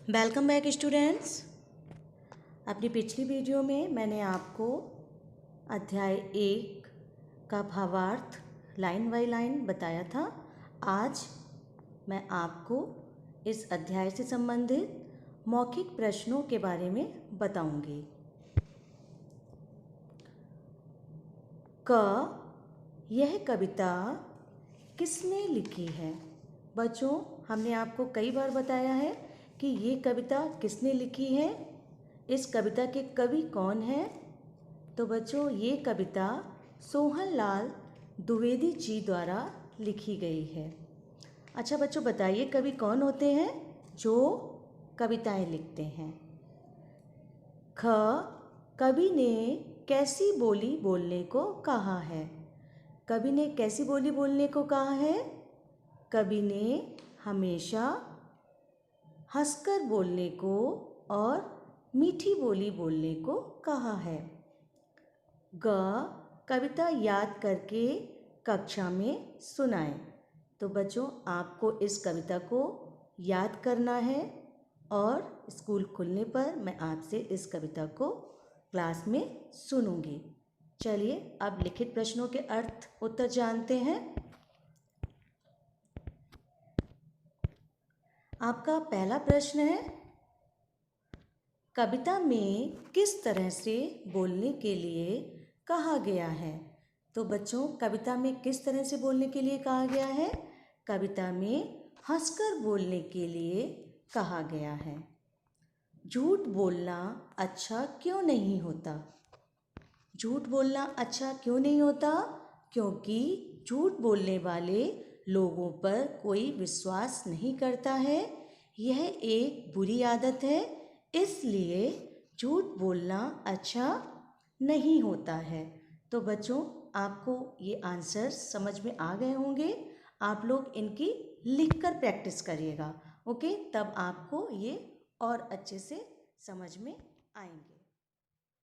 Welcome back students. अपनी पिछली video में मैंने आपको अध्याय 1 का भावार्थ लाइन बाय लाइन बताया था। आज मैं आपको इस अध्याय से संबंधित मौखिक प्रश्नों के बारे में बताऊंगी। यह कविता किसने लिखी है? बच्चों, हमने आपको कई बार बताया है कि ये कविता किसने लिखी है, इस कविता के कवि कौन हैं। तो बच्चों, ये कविता सोहनलाल द्विवेदी जी द्वारा लिखी गई है। अच्छा बच्चों, बताइए कवि कौन होते हैं जो कविताएं लिखते हैं? कवि ने कैसी बोली बोलने को कहा है? कवि ने कैसी बोली बोलने को कहा है? कवि ने हमेशा हंसकर बोलने को और मीठी बोली बोलने को कहा है। कविता याद करके कक्षा में सुनाएं। तो बच्चों, आपको इस कविता को याद करना है और स्कूल खुलने पर मैं आपसे इस कविता को क्लास में सुनूंगी। चलिए अब लिखित प्रश्नों के अर्थ उत्तर जानते हैं। आपका पहला प्रश्न है, कविता में किस तरह से बोलने के लिए कहा गया है? तो बच्चों, कविता में किस तरह से बोलने के लिए कहा गया है? कविता में हंसकर बोलने के लिए कहा गया है। झूठ बोलना अच्छा क्यों नहीं होता? झूठ बोलना अच्छा क्यों नहीं होता? क्योंकि झूठ बोलने वाले लोगों पर कोई विश्वास नहीं करता है। यह एक बुरी आदत है, इसलिए झूठ बोलना अच्छा नहीं होता है। तो बच्चों, आपको ये आंसर समझ में आ गए होंगे। आप लोग इनकी लिखकर प्रैक्टिस करिएगा, ओके? तब आपको ये और अच्छे से समझ में आएंगे।